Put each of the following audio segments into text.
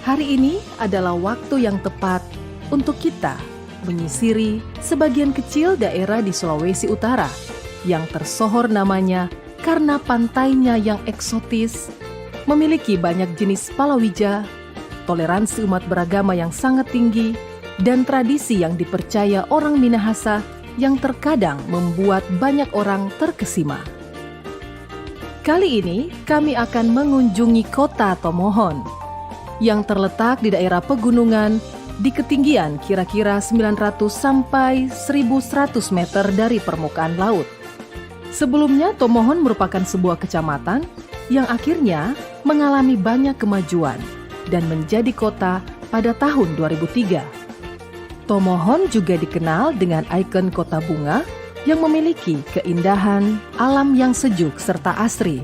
Hari ini adalah waktu yang tepat untuk kita menyisiri sebagian kecil daerah di Sulawesi Utara yang tersohor namanya karena pantainya yang eksotis, memiliki banyak jenis palawija, toleransi umat beragama yang sangat tinggi, dan tradisi yang dipercaya orang Minahasa yang terkadang membuat banyak orang terkesima. Kali ini kami akan mengunjungi kota Tomohon yang terletak di daerah pegunungan di ketinggian kira-kira 900 sampai 1100 meter dari permukaan laut. Sebelumnya, Tomohon merupakan sebuah kecamatan yang akhirnya mengalami banyak kemajuan dan menjadi kota pada tahun 2003. Tomohon juga dikenal dengan ikon kota bunga yang memiliki keindahan alam yang sejuk serta asri.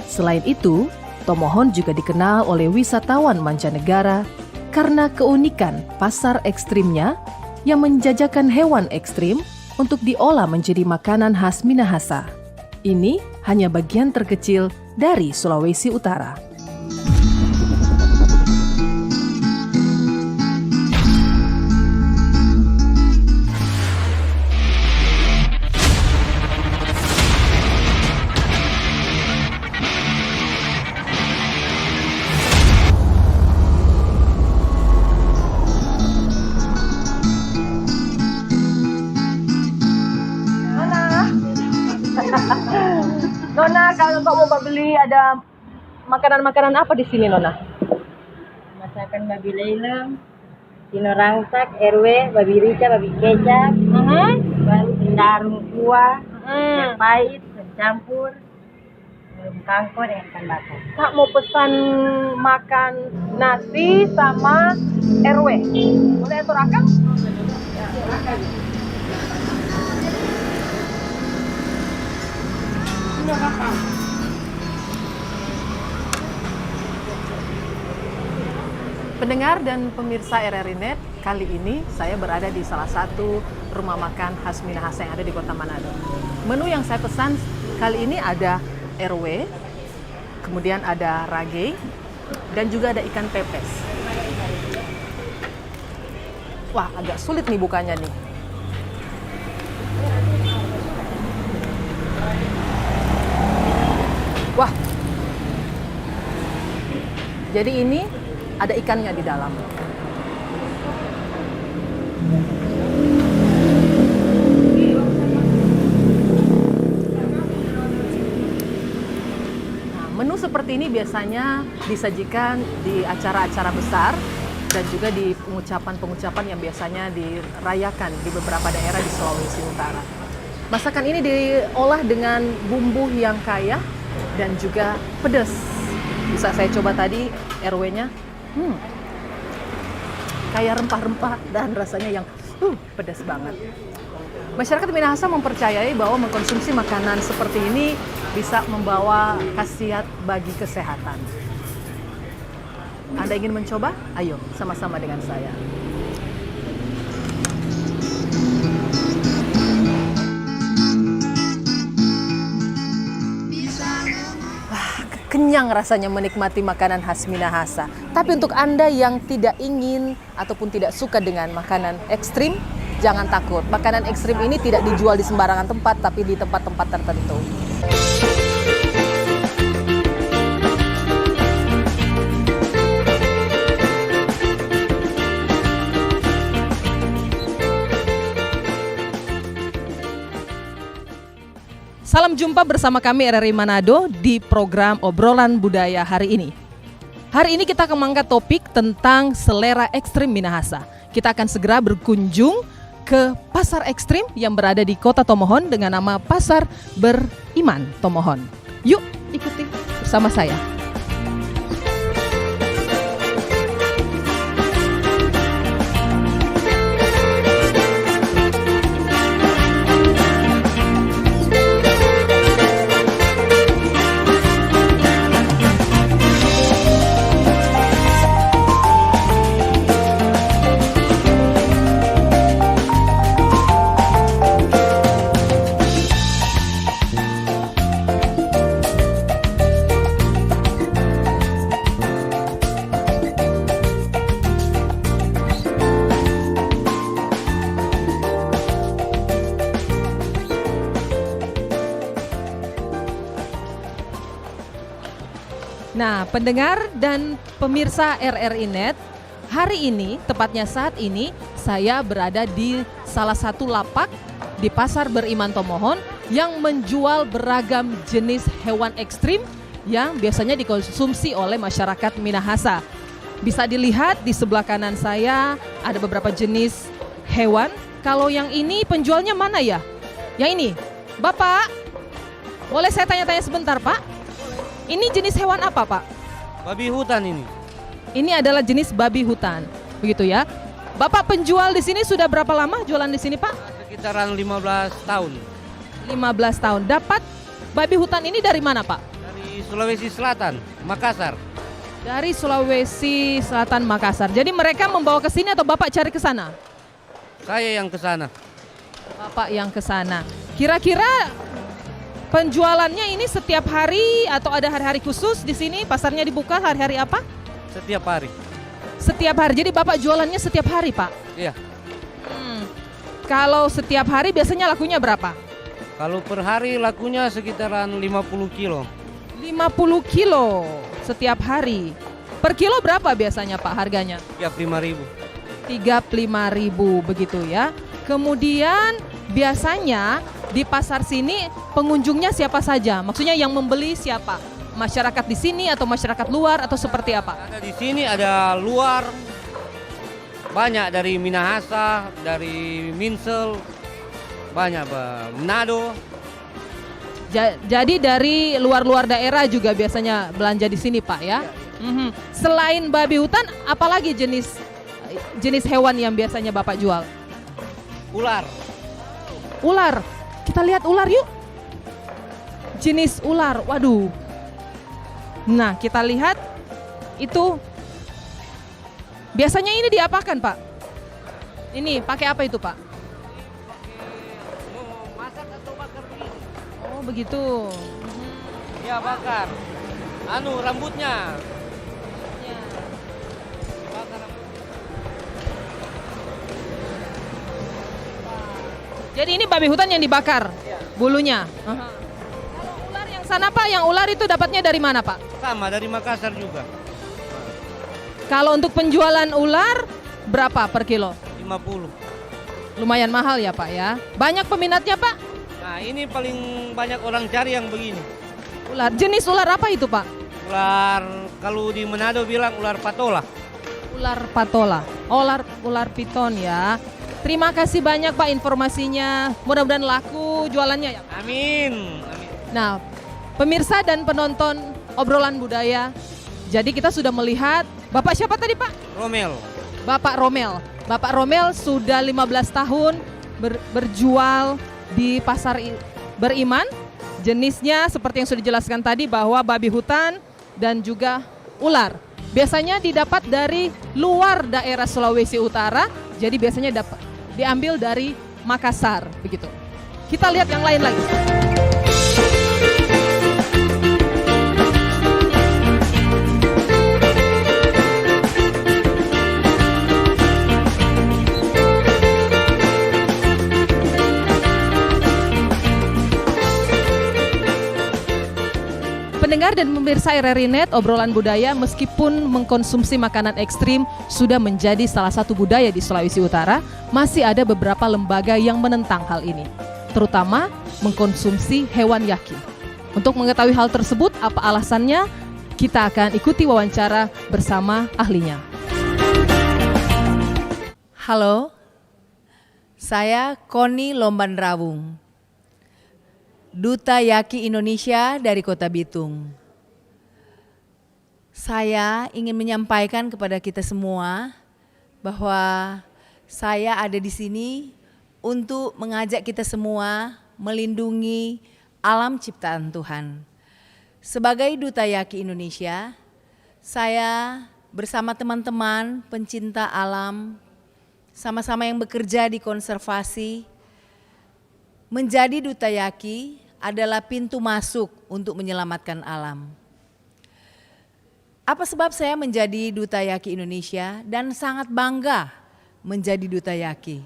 Selain itu, Tomohon juga dikenal oleh wisatawan mancanegara karena keunikan pasar ekstrimnya yang menjajakan hewan ekstrim untuk diolah menjadi makanan khas Minahasa. Ini hanya bagian terkecil dari Sulawesi Utara. Nona, kalau kau mau beli ada makanan-makanan apa di sini, Nona? Masakan babi leleng, tino rangsak, RW, babi rica, babi kecap, baru tindarung kuah, yang pahit, campur, kangkung dengan ikan bakar. Kak mau pesan makan nasi sama RW. Boleh atur akang? Pendengar dan pemirsa RRI Net, kali ini saya berada di salah satu rumah makan khas Minahasa yang ada di Kota Manado. Menu yang saya pesan kali ini ada RW, kemudian ada rage, dan juga ada ikan pepes. Wah, agak sulit nih bukanya nih. Wah, jadi ini ada ikannya di dalam. Nah, menu seperti ini biasanya disajikan di acara-acara besar dan juga di pengucapan-pengucapan yang biasanya dirayakan di beberapa daerah di Sulawesi Utara. Masakan ini diolah dengan bumbu yang kaya dan juga pedas. Bisa saya coba tadi RW-nya. Kayak rempah-rempah dan rasanya yang pedas banget. Masyarakat Minahasa mempercayai bahwa mengkonsumsi makanan seperti ini bisa membawa khasiat bagi kesehatan. Anda ingin mencoba? Ayo sama-sama dengan saya. Kenyang rasanya menikmati makanan khas Minahasa. Tapi untuk Anda yang tidak ingin ataupun tidak suka dengan makanan ekstrim, jangan takut. Makanan ekstrim ini tidak dijual di sembarangan tempat, tapi di tempat-tempat tertentu. Salam jumpa bersama kami RRI Manado di program Obrolan Budaya hari ini. Hari ini kita akan mengangkat topik tentang selera ekstrim Minahasa. Kita akan segera berkunjung ke pasar ekstrim yang berada di Kota Tomohon dengan nama Pasar Beriman Tomohon. Yuk ikuti bersama saya. Nah, pendengar dan pemirsa RRI Net, hari ini, tepatnya saat ini, saya berada di salah satu lapak di Pasar Beriman Tomohon yang menjual beragam jenis hewan ekstrim yang biasanya dikonsumsi oleh masyarakat Minahasa. Bisa dilihat di sebelah kanan saya ada beberapa jenis hewan. Kalau yang ini penjualnya mana ya? Yang ini, Bapak, boleh saya tanya-tanya sebentar, Pak? Ini jenis hewan apa, Pak? Babi hutan ini. Ini adalah jenis babi hutan, begitu ya. Bapak penjual di sini sudah berapa lama jualan di sini, Pak? Sekitaran 15 tahun. 15 tahun. Dapat babi hutan ini dari mana, Pak? Dari Sulawesi Selatan, Makassar. Dari Sulawesi Selatan, Makassar. Jadi mereka membawa ke sini atau Bapak cari ke sana? Saya yang ke sana. Bapak yang ke sana. Kira-kira penjualannya ini setiap hari atau ada hari-hari khusus di sini? Pasarnya dibuka hari-hari apa? Setiap hari. Setiap hari. Jadi Bapak jualannya setiap hari, Pak? Iya. Kalau setiap hari biasanya lakunya berapa? Kalau per hari lakunya sekitaran 50 kilo. 50 kilo setiap hari. Per kilo berapa biasanya, Pak, harganya? 35.000. 35.000 begitu ya. Kemudian biasanya di pasar sini pengunjungnya siapa saja? Maksudnya yang membeli siapa? Masyarakat di sini atau masyarakat luar atau seperti apa? Ada di sini, ada luar. Banyak dari Minahasa, dari Minsel. Banyak, Manado. Jadi dari luar-luar daerah juga biasanya belanja di sini, Pak, ya? Mhm. Selain babi hutan, apalagi jenis hewan yang biasanya Bapak jual? Ular. Ular. Kita lihat ular yuk. Jenis ular. Waduh. Nah, kita lihat itu. Biasanya ini diapakan, Pak? Ini pakai apa itu, Pak? Masak atau bakar begini? Oh, begitu. Ya, bakar. Rambutnya. Bakar rambutnya. Jadi ini babi hutan yang dibakar, bulunya. Kalau ular yang sana, Pak, yang ular itu dapatnya dari mana, Pak? Sama, dari Makassar juga. Kalau untuk penjualan ular berapa per kilo? 50. Lumayan mahal ya, Pak, ya. Banyak peminatnya, Pak? Nah, ini paling banyak orang cari yang begini. Ular. Jenis ular apa itu, Pak? Ular, kalau di Manado bilang ular patola. Ular patola. Ular piton ya. Terima kasih banyak, Pak, informasinya. Mudah-mudahan laku jualannya ya. Amin. Nah, pemirsa dan penonton obrolan budaya. Jadi kita sudah melihat Bapak siapa tadi, Pak? Romel. Bapak Romel. Bapak Romel sudah 15 tahun berjual di pasar Beriman. Jenisnya seperti yang sudah dijelaskan tadi bahwa babi hutan dan juga ular. Biasanya didapat dari luar daerah Sulawesi Utara. Jadi biasanya diambil dari Makassar begitu. Kita lihat yang lain lagi. Pendengar dan pemirsa RRI Net, obrolan budaya meskipun mengkonsumsi makanan ekstrim sudah menjadi salah satu budaya di Sulawesi Utara, masih ada beberapa lembaga yang menentang hal ini, terutama mengkonsumsi hewan yaki. Untuk mengetahui hal tersebut, apa alasannya, kita akan ikuti wawancara bersama ahlinya. Halo, saya Koni Lombanrawung, Duta Yaki Indonesia dari Kota Bitung. Saya ingin menyampaikan kepada kita semua bahwa saya ada di sini untuk mengajak kita semua melindungi alam ciptaan Tuhan. Sebagai Duta Yaki Indonesia, saya bersama teman-teman pencinta alam, sama-sama yang bekerja di konservasi. Menjadi Duta Yaki adalah pintu masuk untuk menyelamatkan alam. Apa sebab saya menjadi Duta Yaki Indonesia dan sangat bangga menjadi Duta Yaki?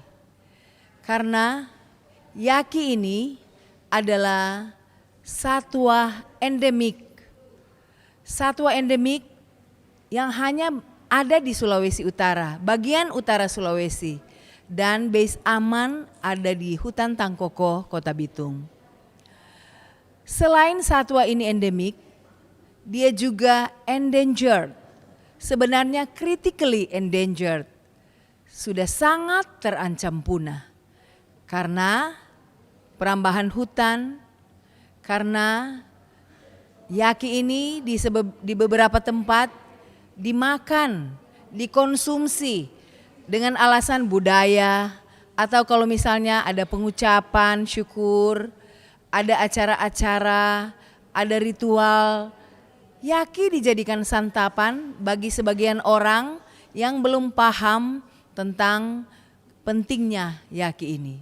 Karena yaki ini adalah satwa endemik satwa endemik yang hanya ada di Sulawesi Utara, bagian utara Sulawesi, dan base aman ada di hutan Tangkoko, Kota Bitung. Selain satwa ini endemik, dia juga endangered, sebenarnya critically endangered, sudah sangat terancam punah karena perambahan hutan, karena yaki ini di beberapa tempat dimakan, dikonsumsi dengan alasan budaya, atau kalau misalnya ada pengucapan syukur, ada acara-acara, ada ritual, yaki dijadikan santapan bagi sebagian orang yang belum paham tentang pentingnya yaki ini.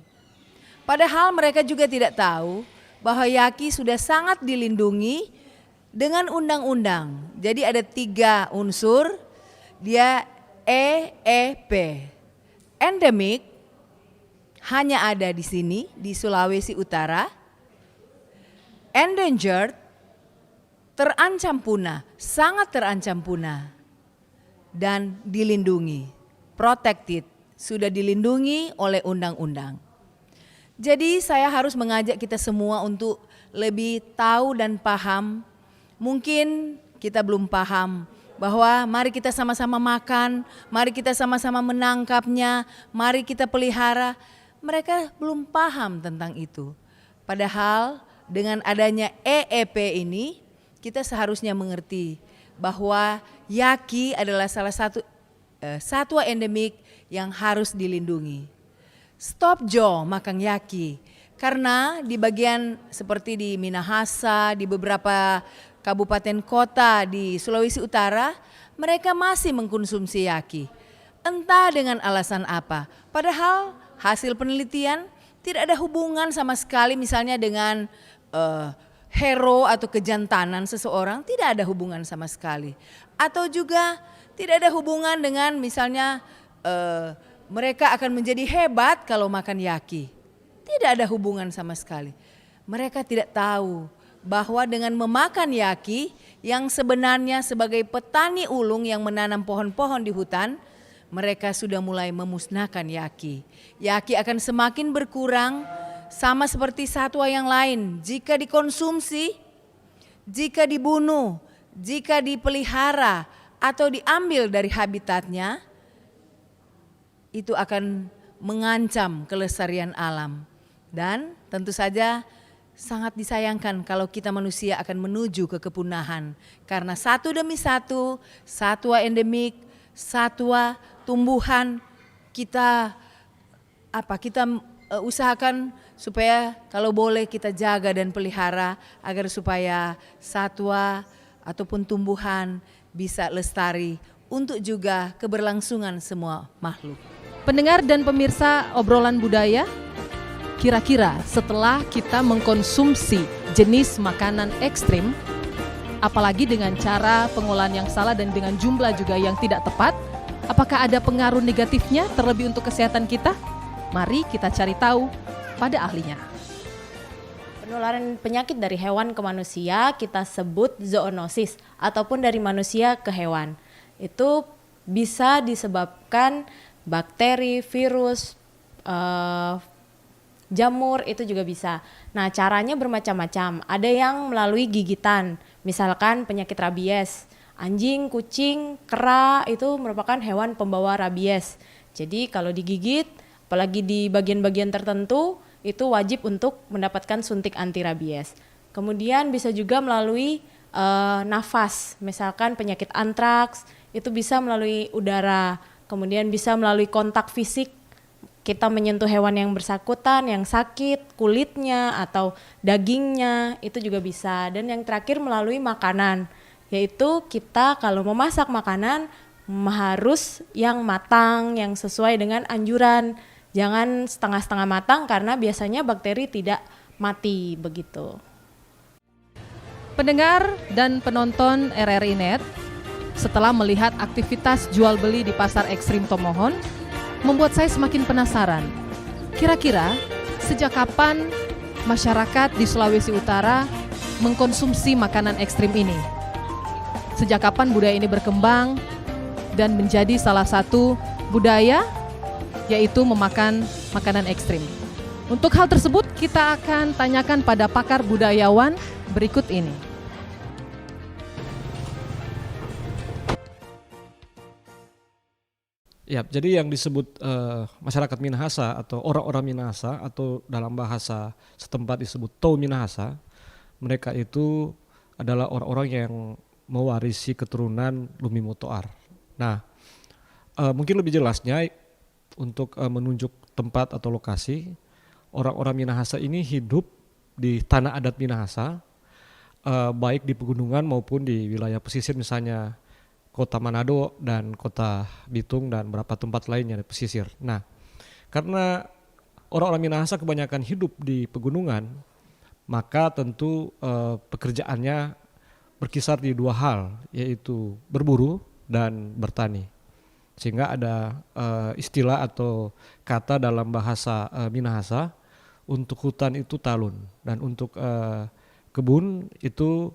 Padahal mereka juga tidak tahu bahwa yaki sudah sangat dilindungi dengan undang-undang. Jadi ada 3 unsur, dia EEP. Endemik hanya ada di sini, di Sulawesi Utara. Endangered, terancam punah, sangat terancam punah. Dan dilindungi, protected, sudah dilindungi oleh undang-undang. Jadi saya harus mengajak kita semua untuk lebih tahu dan paham. Mungkin kita belum paham bahwa mari kita sama-sama makan, mari kita sama-sama menangkapnya, mari kita pelihara. Mereka belum paham tentang itu. Padahal dengan adanya EEP ini, kita seharusnya mengerti bahwa yaki adalah salah satu satwa endemik yang harus dilindungi. Stop Jo makan yaki, karena di bagian seperti di Minahasa, di beberapa kabupaten kota di Sulawesi Utara, mereka masih mengkonsumsi yaki. Entah dengan alasan apa. Padahal hasil penelitian tidak ada hubungan sama sekali misalnya dengan hero atau kejantanan seseorang, tidak ada hubungan sama sekali. Atau juga tidak ada hubungan dengan misalnya mereka akan menjadi hebat kalau makan yaki. Tidak ada hubungan sama sekali. Mereka tidak tahu bahwa dengan memakan yaki yang sebenarnya sebagai petani ulung yang menanam pohon-pohon di hutan, mereka sudah mulai memusnahkan yaki. Yaki akan semakin berkurang sama seperti satwa yang lain. Jika dikonsumsi, jika dibunuh, jika dipelihara atau diambil dari habitatnya, itu akan mengancam kelestarian alam. Dan tentu saja sangat disayangkan kalau kita manusia akan menuju ke kepunahan. Karena satu demi satu, satwa endemik, satwa, tumbuhan, kita usahakan supaya kalau boleh kita jaga dan pelihara agar supaya satwa ataupun tumbuhan bisa lestari untuk juga keberlangsungan semua makhluk. Pendengar dan pemirsa obrolan budaya, kira-kira setelah kita mengkonsumsi jenis makanan ekstrim, apalagi dengan cara pengolahan yang salah dan dengan jumlah juga yang tidak tepat, apakah ada pengaruh negatifnya terlebih untuk kesehatan kita? Mari kita cari tahu pada ahlinya. Penularan penyakit dari hewan ke manusia kita sebut zoonosis ataupun dari manusia ke hewan. Itu bisa disebabkan bakteri, virus, jamur, itu juga bisa. Nah, caranya bermacam-macam. Ada yang melalui gigitan, misalkan penyakit rabies. Anjing, kucing, kera itu merupakan hewan pembawa rabies. Jadi kalau digigit, apalagi di bagian-bagian tertentu, itu wajib untuk mendapatkan suntik anti rabies. Kemudian bisa juga melalui nafas, misalkan penyakit antraks, itu bisa melalui udara. Kemudian bisa melalui kontak fisik, kita menyentuh hewan yang bersangkutan, yang sakit, kulitnya atau dagingnya, itu juga bisa. Dan yang terakhir melalui makanan, yaitu kita kalau memasak makanan harus yang matang, yang sesuai dengan anjuran. Jangan setengah-setengah matang karena biasanya bakteri tidak mati begitu. Pendengar dan penonton RRI Net, setelah melihat aktivitas jual beli di pasar ekstrim Tomohon, membuat saya semakin penasaran. Kira-kira sejak kapan masyarakat di Sulawesi Utara mengkonsumsi makanan ekstrim ini? sejak kapan budaya ini berkembang dan menjadi salah satu budaya yaitu memakan makanan ekstrim. Untuk hal tersebut kita akan tanyakan pada pakar budayawan berikut ini. Ya, jadi yang disebut masyarakat Minahasa atau orang-orang Minahasa atau dalam bahasa setempat disebut Tau Minahasa, mereka itu adalah orang-orang yang mewarisi keturunan Lumi Motoar. Nah, mungkin lebih jelasnya untuk menunjuk tempat atau lokasi, orang-orang Minahasa ini hidup di tanah adat Minahasa, baik di pegunungan maupun di wilayah pesisir, misalnya Kota Manado dan Kota Bitung dan beberapa tempat lainnya di pesisir. Nah, karena orang-orang Minahasa kebanyakan hidup di pegunungan, maka tentu pekerjaannya berkisar di dua hal, yaitu berburu dan bertani. Sehingga ada istilah atau kata dalam bahasa Minahasa, untuk hutan itu talun dan untuk kebun itu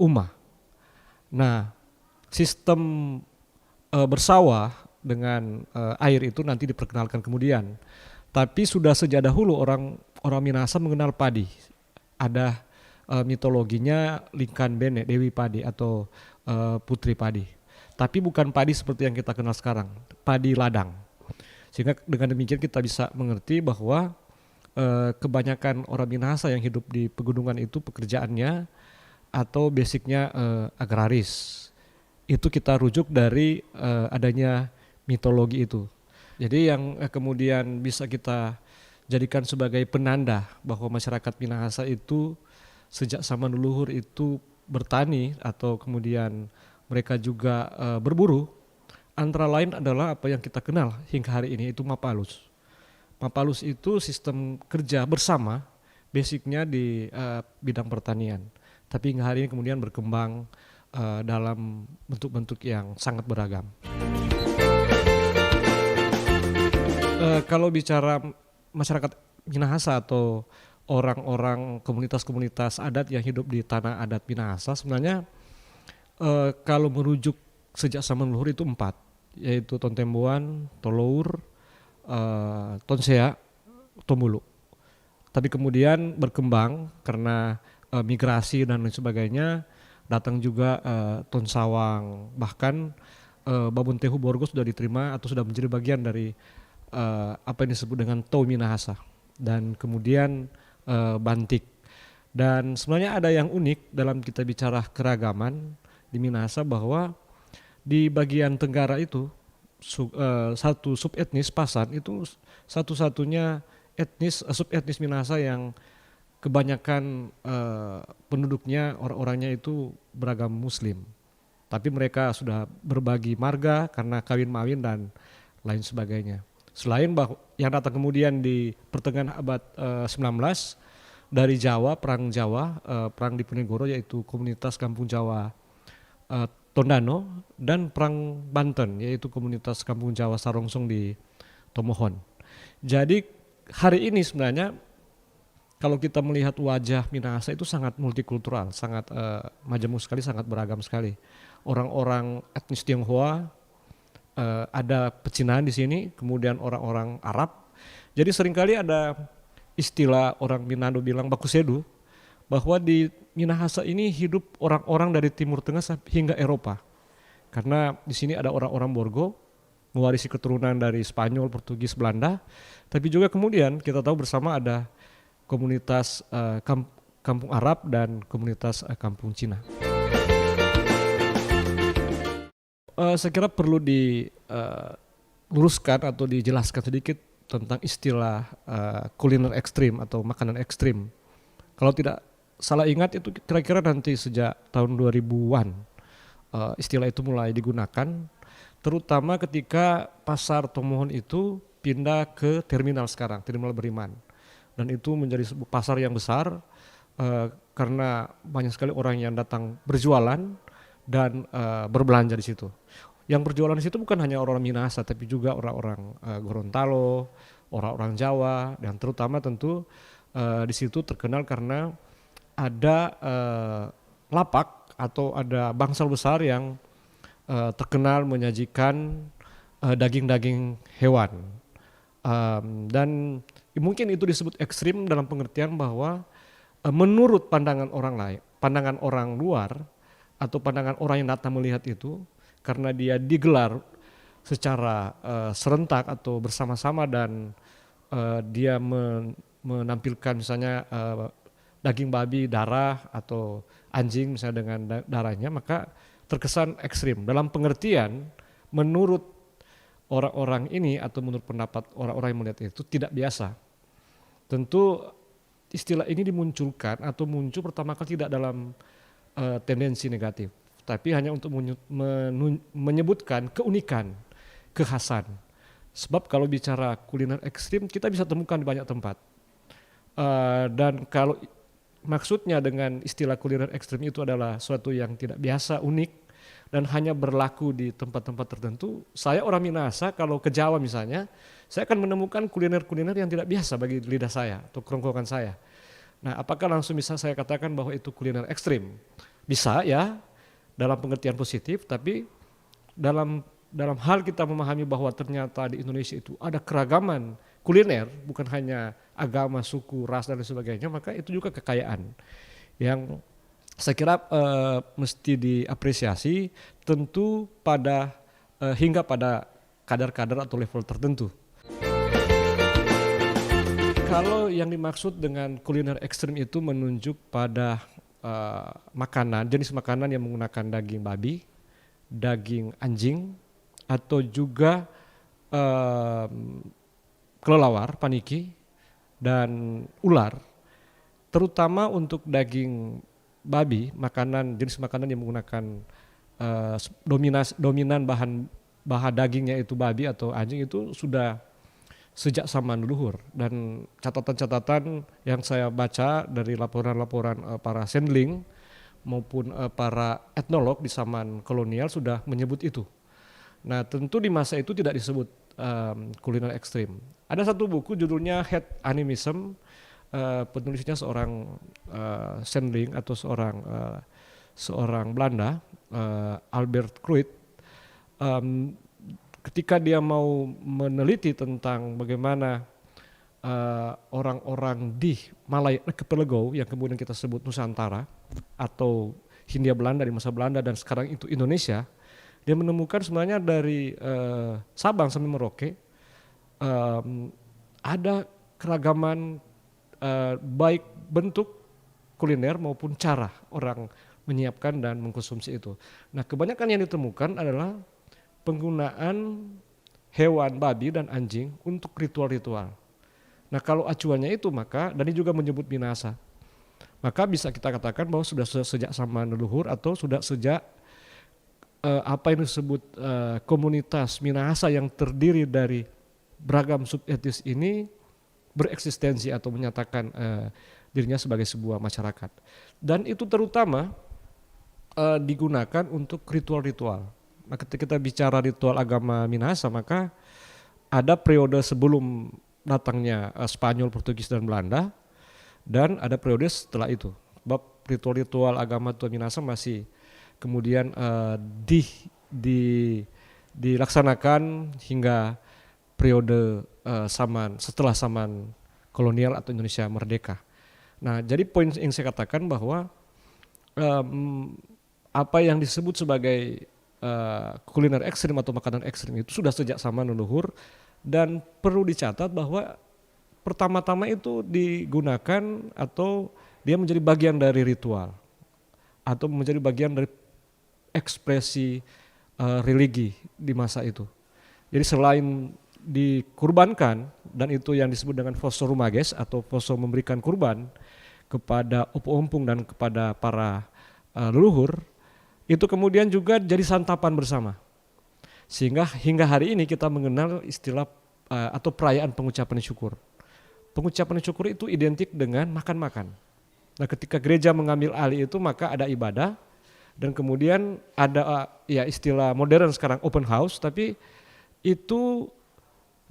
umah. Nah, sistem bersawah dengan air itu nanti diperkenalkan kemudian. Tapi sudah sejak dahulu orang Minahasa mengenal padi. Ada mitologinya Lingkan Bene, Dewi Padi atau Putri Padi. Tapi bukan padi seperti yang kita kenal sekarang, padi ladang. Sehingga dengan demikian kita bisa mengerti bahwa kebanyakan orang Minahasa yang hidup di pegunungan itu pekerjaannya atau basicnya agraris. Itu kita rujuk dari adanya mitologi itu. Jadi yang kemudian bisa kita jadikan sebagai penanda bahwa masyarakat Minahasa itu sejak zaman leluhur itu bertani atau kemudian mereka juga berburu, antara lain adalah apa yang kita kenal hingga hari ini, itu Mapalus. Mapalus itu sistem kerja bersama, basicnya di bidang pertanian. Tapi hingga hari ini kemudian berkembang dalam bentuk-bentuk yang sangat beragam. Kalau bicara masyarakat Minahasa atau orang-orang komunitas-komunitas adat yang hidup di tanah adat Minahasa, sebenarnya kalau merujuk sejak zaman leluhur itu 4, yaitu Tontembuan, Tolour, Tonsea, Tombulu. Tapi kemudian berkembang karena migrasi dan lain sebagainya, datang juga Tonsawang, bahkan Babun Tehu Borgo sudah diterima atau sudah menjadi bagian dari apa yang disebut dengan Tau Minahasa, dan kemudian Bantik. Dan sebenarnya ada yang unik dalam kita bicara keragaman di Minahasa, bahwa di bagian Tenggara itu satu subetnis Pasan itu satu-satunya subetnis Minahasa yang kebanyakan penduduknya, orang-orangnya itu beragam Muslim. Tapi mereka sudah berbagi marga karena kawin-mawin dan lain sebagainya. Selain yang datang kemudian di pertengahan abad 19 dari Jawa, perang Diponegoro, yaitu komunitas Kampung Jawa Tondano, dan perang Banten, yaitu komunitas Kampung Jawa Sarongsong di Tomohon. Jadi hari ini sebenarnya kalau kita melihat wajah Minahasa itu sangat multikultural, sangat majemuk sekali, sangat beragam sekali. Orang-orang etnis Tionghoa, ada pecinaan di sini, kemudian orang-orang Arab. Jadi seringkali ada istilah orang Minado bilang bakusedu, bahwa di Minahasa ini hidup orang-orang dari Timur Tengah hingga Eropa. Karena di sini ada orang-orang Borgo, mewarisi keturunan dari Spanyol, Portugis, Belanda. Tapi juga kemudian kita tahu bersama ada komunitas kampung Arab dan komunitas kampung Cina. Saya kira perlu diluruskan atau dijelaskan sedikit tentang istilah kuliner ekstrim atau makanan ekstrim. Kalau tidak salah ingat itu kira-kira nanti sejak tahun 2000-an istilah itu mulai digunakan, terutama ketika pasar Tomohon itu pindah ke terminal sekarang, terminal Beriman. Dan itu menjadi sebuah pasar yang besar karena banyak sekali orang yang datang berjualan dan berbelanja di situ. Yang berjualan di situ bukan hanya orang Minahasa, tapi juga orang-orang Gorontalo, orang-orang Jawa, dan terutama tentu di situ terkenal karena ada lapak atau ada bangsa besar yang terkenal menyajikan daging-daging hewan. Dan mungkin itu disebut ekstrim dalam pengertian bahwa menurut pandangan orang lain, pandangan orang luar atau pandangan orang yang datang melihat itu, karena dia digelar secara serentak atau bersama-sama dan dia menampilkan misalnya daging babi darah atau anjing misalnya dengan darahnya, maka terkesan ekstrim dalam pengertian menurut orang-orang ini atau menurut pendapat orang-orang yang melihat itu tidak biasa. Tentu istilah ini dimunculkan atau muncul pertama kali tidak dalam tendensi negatif, tapi hanya untuk menyebutkan keunikan, kekhasan. Sebab kalau bicara kuliner ekstrim kita bisa temukan di banyak tempat. Dan kalau maksudnya dengan istilah kuliner ekstrim itu adalah suatu yang tidak biasa, unik, dan hanya berlaku di tempat-tempat tertentu. Saya orang Minahasa, kalau ke Jawa misalnya, saya akan menemukan kuliner-kuliner yang tidak biasa bagi lidah saya atau kerongkongan saya. Nah, apakah langsung bisa saya katakan bahwa itu kuliner ekstrim? Bisa ya, dalam pengertian positif, tapi dalam hal kita memahami bahwa ternyata di Indonesia itu ada keragaman kuliner, bukan hanya agama, suku, ras, dan sebagainya, maka itu juga kekayaan yang saya kira mesti diapresiasi, tentu pada hingga pada kadar-kadar atau level tertentu. Kalau yang dimaksud dengan kuliner ekstrim itu menunjuk pada makanan, jenis makanan yang menggunakan daging babi, daging anjing, atau juga kelelawar, paniki, dan ular, terutama untuk daging babi, jenis makanan yang menggunakan dominan bahan dagingnya itu babi atau anjing, itu sudah sejak zaman leluhur. Dan catatan-catatan yang saya baca dari laporan-laporan para sendling maupun para etnolog di zaman kolonial sudah menyebut itu. Nah, tentu di masa itu tidak disebut kuliner ekstrim. Ada satu buku judulnya Head Animism, penulisnya seorang sendling atau seorang Belanda, Albert Kruit. Ketika dia mau meneliti tentang bagaimana orang-orang di Malay Archipelago yang kemudian kita sebut Nusantara atau Hindia Belanda di masa Belanda dan sekarang itu Indonesia, dia menemukan sebenarnya dari Sabang sampai Merauke ada keragaman baik bentuk kuliner maupun cara orang menyiapkan dan mengkonsumsi itu. Nah, kebanyakan yang ditemukan adalah penggunaan hewan babi dan anjing untuk ritual-ritual. Nah, kalau acuannya itu maka, dan ini juga menyebut Minahasa, maka bisa kita katakan bahwa sudah sejak zaman leluhur atau sudah sejak apa yang disebut komunitas Minahasa yang terdiri dari beragam subetnis ini bereksistensi atau menyatakan dirinya sebagai sebuah masyarakat. Dan itu terutama digunakan untuk ritual-ritual. Nah, ketika kita bicara ritual agama Minahasa, maka ada periode sebelum datangnya Spanyol, Portugis, dan Belanda, dan ada periode setelah itu. Sebab ritual-ritual agama Tuan Minahasa masih kemudian dilaksanakan hingga periode setelah zaman kolonial atau Indonesia merdeka. Nah, jadi poin yang saya katakan bahwa apa yang disebut sebagai kuliner ekstrim atau makanan ekstrim itu sudah sejak zaman leluhur, dan perlu dicatat bahwa pertama-tama itu digunakan atau dia menjadi bagian dari ritual atau menjadi bagian dari ekspresi religi di masa itu. Jadi selain dikurbankan, dan itu yang disebut dengan foso rumages atau foso memberikan kurban kepada opo-ompong dan kepada para leluhur, itu kemudian juga jadi santapan bersama. Sehingga hingga hari ini kita mengenal istilah atau perayaan pengucapan syukur. Pengucapan syukur itu identik dengan makan-makan. Nah, ketika gereja mengambil alih itu maka ada ibadah, dan kemudian ada ya istilah modern sekarang open house, tapi itu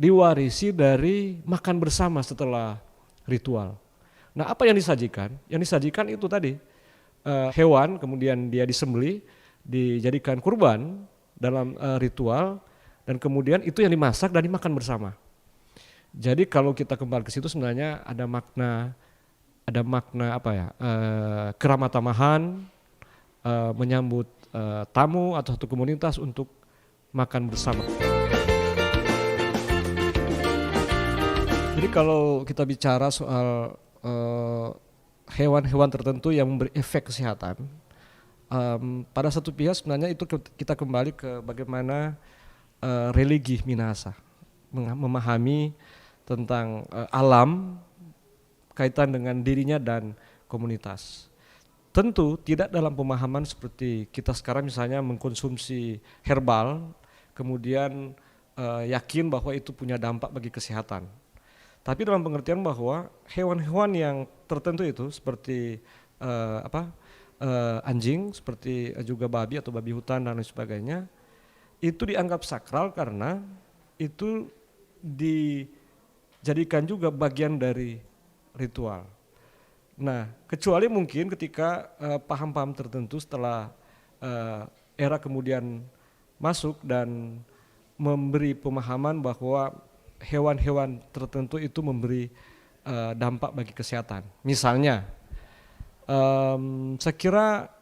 diwarisi dari makan bersama setelah ritual. Nah, apa yang disajikan? Yang disajikan itu tadi hewan kemudian dia disembelih, dijadikan kurban dalam ritual, dan kemudian itu yang dimasak dan dimakan bersama. Jadi kalau kita kembali ke situ sebenarnya ada makna apa ya, keramatamahan, menyambut tamu atau satu komunitas untuk makan bersama. Jadi kalau kita bicara soal hewan-hewan tertentu yang memberi efek kesehatan, pada satu pihak sebenarnya itu kita kembali ke bagaimana religi Minahasa memahami tentang alam kaitan dengan dirinya dan komunitas. Tentu tidak dalam pemahaman seperti kita sekarang misalnya mengkonsumsi herbal, kemudian yakin bahwa itu punya dampak bagi kesehatan. Tapi dalam pengertian bahwa hewan-hewan yang tertentu itu seperti anjing, seperti juga babi atau babi hutan dan lain sebagainya, itu dianggap sakral karena itu dijadikan juga bagian dari ritual. Nah, kecuali mungkin ketika paham-paham tertentu setelah era kemudian masuk dan memberi pemahaman bahwa hewan-hewan tertentu itu memberi dampak bagi kesehatan. Misalnya, saya kira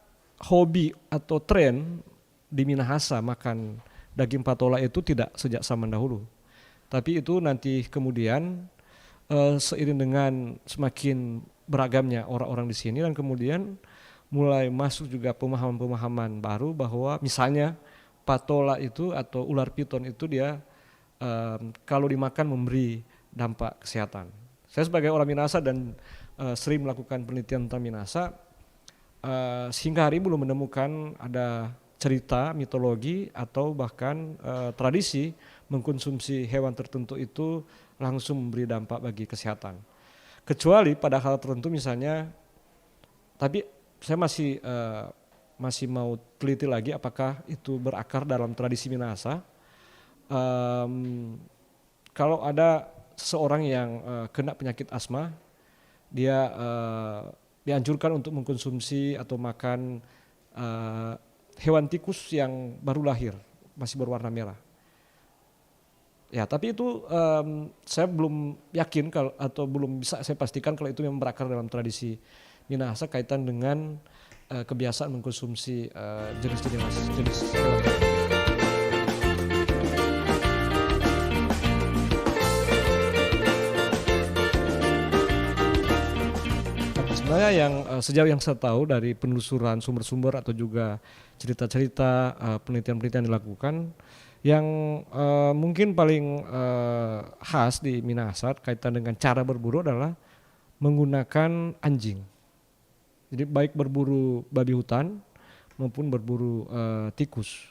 hobi atau tren di Minahasa makan daging patola itu tidak sejak zaman dahulu. Tapi itu nanti kemudian seiring dengan semakin beragamnya orang-orang di sini dan kemudian mulai masuk juga pemahaman-pemahaman baru bahwa misalnya patola itu atau ular piton itu dia kalau dimakan memberi dampak kesehatan. Saya sebagai orang Minahasa dan sering melakukan penelitian tentang Minahasa, sehingga hari belum menemukan ada cerita, mitologi atau bahkan tradisi mengkonsumsi hewan tertentu itu langsung memberi dampak bagi kesehatan. Kecuali pada hal tertentu misalnya, tapi saya masih mau teliti lagi apakah itu berakar dalam tradisi Minahasa. Kalau ada seseorang yang kena penyakit asma, dia dianjurkan untuk mengkonsumsi atau makan hewan tikus yang baru lahir, masih berwarna merah. Ya, tapi itu saya belum yakin atau belum bisa saya pastikan kalau itu memang berakar dalam tradisi Minahasa kaitan dengan kebiasaan mengkonsumsi jenis hewan. Sebenarnya yang sejauh yang saya tahu dari penelusuran sumber-sumber atau juga cerita-cerita penelitian-penelitian dilakukan, yang mungkin paling khas di Minahasa kaitan dengan cara berburu adalah menggunakan anjing. Jadi baik berburu babi hutan maupun berburu tikus.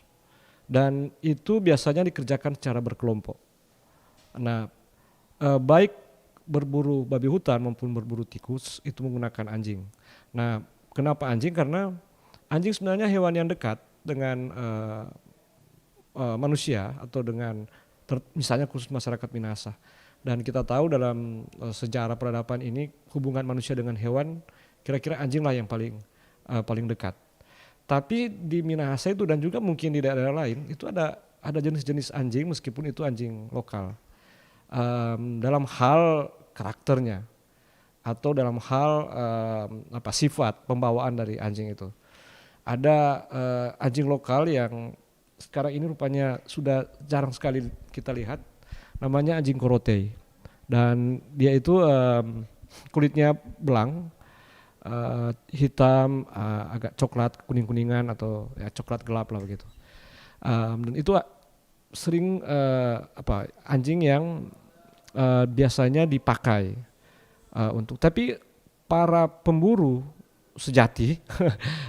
Dan itu biasanya dikerjakan secara berkelompok. Nah, baik berburu babi hutan maupun berburu tikus itu menggunakan anjing. Nah, kenapa anjing? Karena anjing sebenarnya hewan yang dekat dengan manusia atau dengan misalnya khusus masyarakat Minahasa. Dan kita tahu dalam sejarah peradaban ini hubungan manusia dengan hewan kira-kira anjinglah yang paling dekat. Tapi di Minahasa itu dan juga mungkin di daerah lain itu ada jenis-jenis anjing meskipun itu anjing lokal. Dalam hal karakternya atau dalam hal sifat pembawaan dari anjing itu. Ada anjing lokal yang sekarang ini rupanya sudah jarang sekali kita lihat, namanya anjing korotei. Dan dia itu kulitnya belang, hitam, agak coklat, kuning-kuningan atau ya coklat gelap lah begitu. Dan itu sering anjing yang biasanya dipakai tapi para pemburu sejati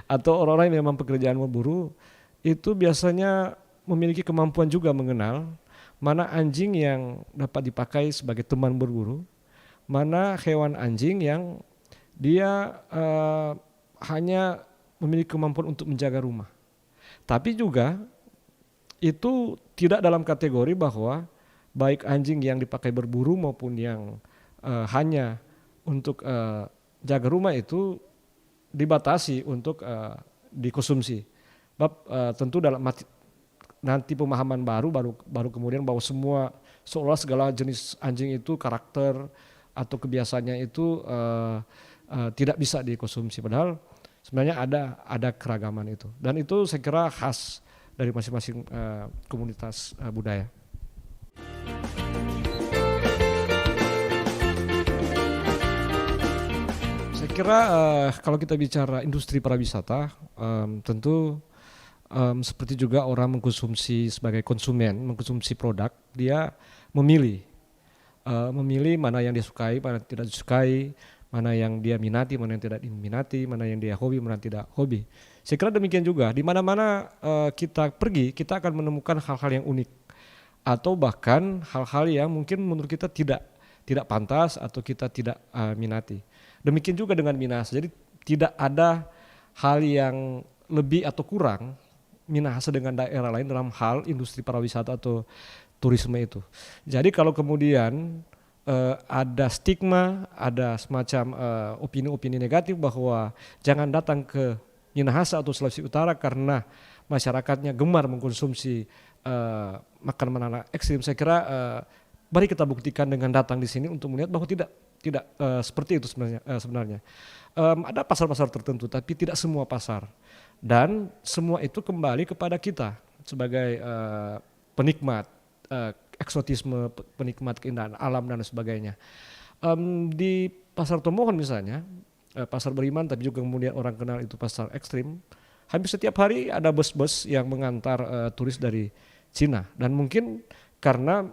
atau orang-orang yang memang pekerjaan memburu itu biasanya memiliki kemampuan juga mengenal mana anjing yang dapat dipakai sebagai teman berburu, mana hewan anjing yang dia hanya memiliki kemampuan untuk menjaga rumah. Tapi juga itu tidak dalam kategori bahwa baik anjing yang dipakai berburu maupun yang hanya untuk jaga rumah itu dibatasi untuk dikonsumsi. Tentu dalam nanti pemahaman baru kemudian bahwa seolah segala jenis anjing itu karakter atau kebiasaannya itu tidak bisa dikonsumsi, padahal sebenarnya ada keragaman itu, dan itu saya kira khas dari masing-masing komunitas budaya. Saya kira kalau kita bicara industri pariwisata, tentu seperti juga orang mengkonsumsi sebagai konsumen, mengkonsumsi produk, dia memilih mana yang dia sukai, mana yang tidak disukai, mana yang dia minati, mana yang tidak diminati, mana yang dia hobi, mana yang tidak hobi. Saya kira demikian juga di mana-mana kita pergi, kita akan menemukan hal-hal yang unik atau bahkan hal-hal yang mungkin menurut kita tidak pantas atau kita tidak minati. Demikian juga dengan Minahasa. Jadi tidak ada hal yang lebih atau kurang Minahasa dengan daerah lain dalam hal industri pariwisata atau turisme itu. Jadi kalau kemudian ada stigma, ada semacam opini-opini negatif bahwa jangan datang ke Minahasa atau Sulawesi Utara karena masyarakatnya gemar mengkonsumsi makanan ekstrim, saya kira mari kita buktikan dengan datang di sini untuk melihat bahwa tidak seperti itu sebenarnya. Ada pasar-pasar tertentu, tapi tidak semua pasar. Dan semua itu kembali kepada kita sebagai penikmat eksotisme, penikmat keindahan alam dan sebagainya. Di Pasar Tomohon misalnya, pasar beriman, tapi juga kemudian orang kenal itu pasar ekstrim. Hampir setiap hari ada bus-bus yang mengantar turis dari Cina, dan mungkin karena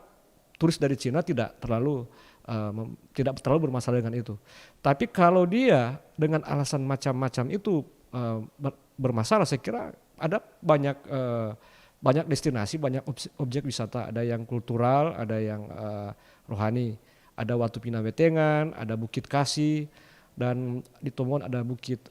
turis dari Cina tidak terlalu bermasalah dengan itu. Tapi kalau dia dengan alasan macam-macam itu bermasalah, saya kira ada banyak destinasi, banyak objek wisata, ada yang kultural, ada yang rohani, ada Watu Pinawetengan, ada Bukit Kasih, dan di Tomohon ada Bukit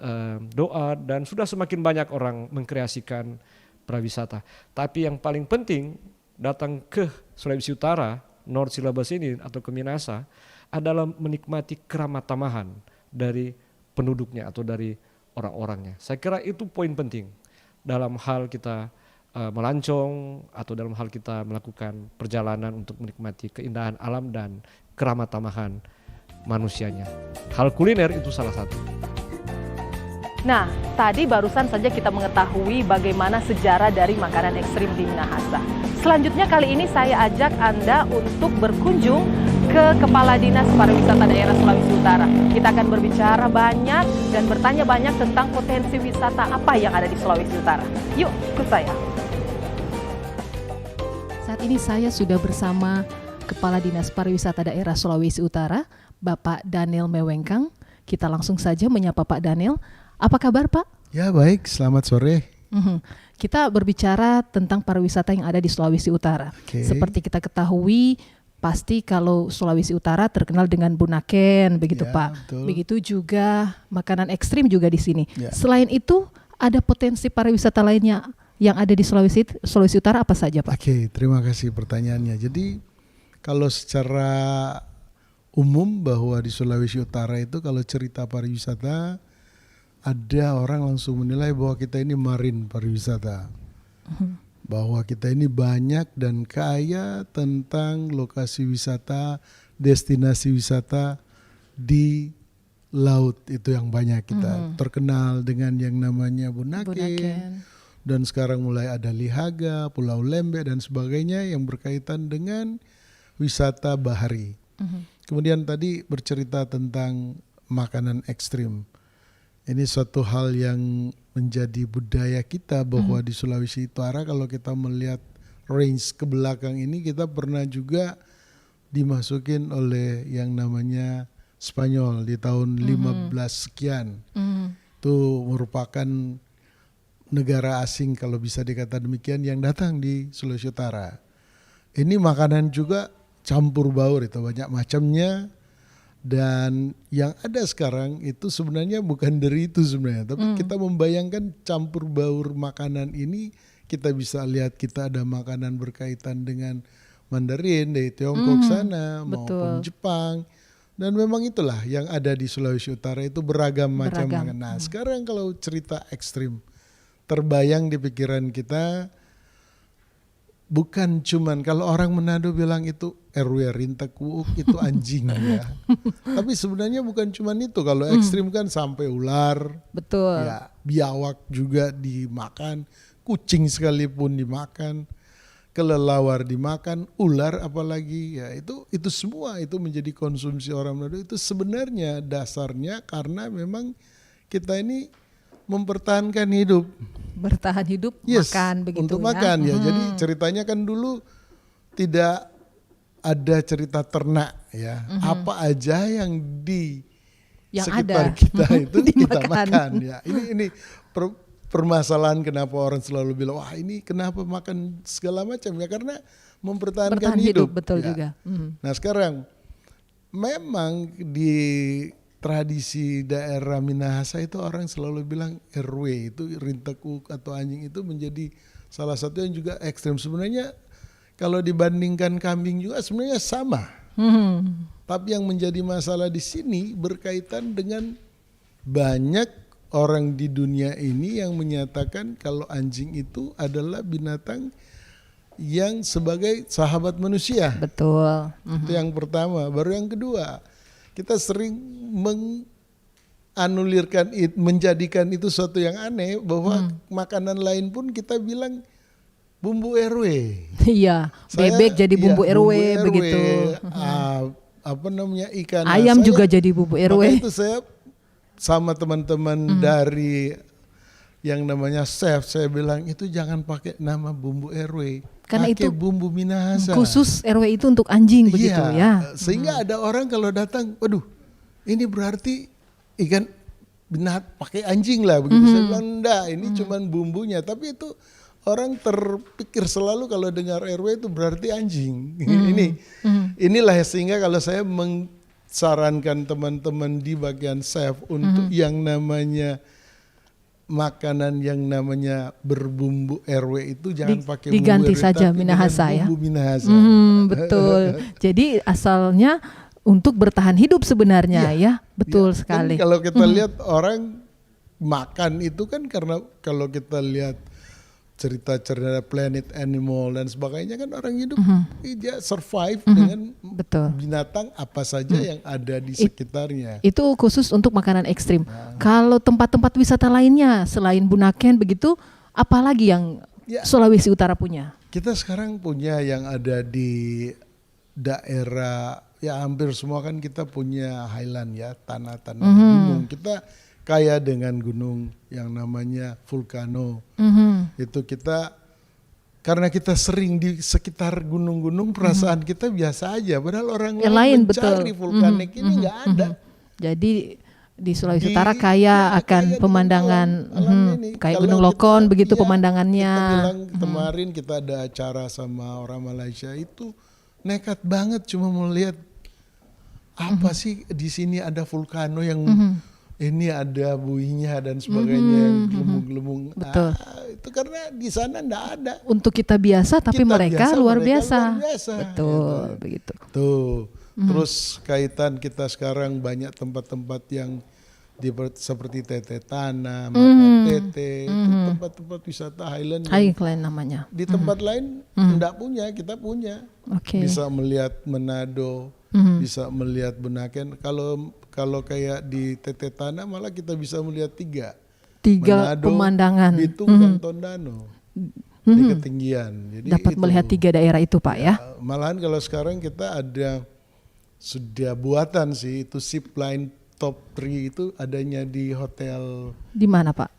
Doa, dan sudah semakin banyak orang mengkreasikan pariwisata. Tapi yang paling penting datang ke Sulawesi Utara, North Silabas ini atau ke Minahasa adalah menikmati keramatamahan dari penduduknya atau dari orang-orangnya. Saya kira itu poin penting dalam hal kita melancong atau dalam hal kita melakukan perjalanan untuk menikmati keindahan alam dan keramatamahan manusianya. Hal kuliner itu salah satu. Nah, tadi barusan saja kita mengetahui bagaimana sejarah dari makanan ekstrim di Minahasa. Selanjutnya kali ini saya ajak Anda untuk berkunjung ke Kepala Dinas Pariwisata Daerah Sulawesi Utara. Kita akan berbicara banyak dan bertanya banyak tentang potensi wisata apa yang ada di Sulawesi Utara. Yuk, ikut saya. Saat ini saya sudah bersama Kepala Dinas Pariwisata Daerah Sulawesi Utara, Bapak Daniel Mewengkang. Kita langsung saja menyapa Pak Daniel. Apa kabar Pak? Ya baik, selamat sore. Kita berbicara tentang pariwisata yang ada di Sulawesi Utara. Seperti kita ketahui, pasti kalau Sulawesi Utara terkenal dengan Bunaken, begitu ya, Pak. Betul. Begitu juga makanan ekstrim juga di sini. Ya. Selain itu, ada potensi pariwisata lainnya yang ada di Sulawesi Utara apa saja Pak? Oke, terima kasih pertanyaannya. Jadi kalau secara umum bahwa di Sulawesi Utara itu kalau cerita pariwisata, ada orang langsung menilai bahwa kita ini marine pariwisata. Bahwa kita ini banyak dan kaya tentang lokasi wisata, destinasi wisata di laut, itu yang banyak kita. Terkenal dengan yang namanya Bunaken. Dan sekarang mulai ada Lihaga, Pulau Lembeh dan sebagainya yang berkaitan dengan wisata bahari. Kemudian tadi bercerita tentang makanan ekstrim. Ini suatu hal yang menjadi budaya kita bahwa di Sulawesi Utara kalau kita melihat range ke belakang ini kita pernah juga dimasukin oleh yang namanya Spanyol di tahun 15 sekian. Itu merupakan negara asing kalau bisa dikata demikian yang datang di Sulawesi Utara. Ini makanan juga campur baur, itu banyak macamnya. Dan yang ada sekarang itu sebenarnya bukan dari itu sebenarnya, tapi kita membayangkan campur baur makanan ini, kita bisa lihat kita ada makanan berkaitan dengan Mandarin dari Tiongkok sana maupun Jepang, Dan memang itulah yang ada di Sulawesi Utara itu beragam macam. Beragam. Nah sekarang kalau cerita ekstrim terbayang di pikiran kita bukan cuman kalau orang Manado bilang itu RW Rintek Kuuk itu anjing ya. Tapi sebenarnya bukan cuman itu, kalau ekstrim kan sampai ular, Betul. ya biawak juga dimakan, kucing sekalipun dimakan, kelelawar dimakan, ular apalagi, ya itu semua itu menjadi konsumsi orang Manado. Itu sebenarnya dasarnya karena memang kita ini mempertahankan hidup. Bertahan hidup, Yes, makan begitu untuk ya. makan ya. Jadi ceritanya kan dulu tidak ada cerita ternak ya. Apa aja yang di Yang sekitar ada. kita itu kita Dimakan. makan ya. Ini permasalahan kenapa orang selalu bilang wah ini kenapa makan segala macam ya, karena mempertahankan Bertahan hidup, hidup. betul ya. juga. Nah sekarang memang di tradisi daerah Minahasa itu orang selalu bilang RW itu Rintekuk atau anjing itu menjadi salah satu yang juga ekstrem. Sebenarnya kalau dibandingkan kambing juga sebenarnya sama. Tapi yang menjadi masalah di sini berkaitan dengan banyak orang di dunia ini yang menyatakan kalau anjing itu adalah binatang yang sebagai sahabat manusia. Betul. Itu yang pertama. Baru yang kedua, kita sering menjadikan itu suatu yang aneh bahwa makanan lain pun kita bilang bumbu RW. Iya, bebek jadi bumbu RW begitu. Apa namanya ikan. Ayam juga jadi bumbu RW. Maka itu saya sama teman-teman dari yang namanya chef, saya bilang itu jangan pakai nama bumbu RW, Karena pakai itu bumbu Minahasa. Khusus RW itu untuk anjing begitu ya. Sehingga ada orang kalau datang, waduh, ini berarti ikan pakai anjing lah begitu. Saya bilang enggak, ini cuman bumbunya. Tapi itu orang terpikir selalu kalau dengar RW itu berarti anjing. Inilah sehingga kalau saya sarankan teman-teman di bagian chef untuk yang namanya makanan yang namanya berbumbu RW itu jangan pakai bumbu diganti RW, saja tapi Minahasa dengan ya. bumbu Minahasa. Betul. Jadi asalnya untuk bertahan hidup sebenarnya ya. Betul Ya, sekali. kan kalau kita lihat orang makan itu kan karena kalau kita lihat cerita-cerita Planet Animal dan sebagainya kan orang hidup dia survive dengan Betul. binatang apa saja yang ada di sekitarnya. Itu khusus untuk makanan ekstrim. Kalau tempat-tempat wisata lainnya selain Bunaken begitu, apalagi yang Ya. Sulawesi Utara punya? Kita sekarang punya yang ada di daerah ya hampir semua kan kita punya highland ya, tanah-tanah gunung. Kita kaya dengan gunung yang namanya vulkano. Itu kita karena kita sering di sekitar gunung-gunung perasaan kita biasa aja, padahal orang lain mencari vulkanik ini nggak ada. Jadi di Sulawesi Utara kaya akan kaya pemandangan dengan alam ini. kayak Kalau Gunung Lokon begitu iya, pemandangannya. Kita bilang kemarin kita ada acara sama orang Malaysia itu nekat banget cuma melihat apa sih di sini ada vulkano yang ini ada buihnya dan sebagainya yang gelembung-gelembung. Betul. Itu karena di sana enggak ada. Untuk kita biasa tapi Kita mereka biasa, luar mereka biasa. luar biasa. Betul, begitu. Tuh. Terus kaitan kita sekarang banyak tempat-tempat yang seperti Tete Tanah, Mata Tete, itu tempat-tempat wisata highland. Highland namanya. Di tempat lain enggak punya, kita punya. Oke. Bisa melihat Manado, bisa melihat Bunaken. Kalau kayak di Tete Tanah malah kita bisa melihat tiga Manado, pemandangan. Bitung dan Tondano di ketinggian. Jadi Dapat itu, melihat 3 daerah itu Pak ya. malahan kalau sekarang kita ada sudah buatan sih itu zip line top 3 itu adanya di hotel Di mana Pak?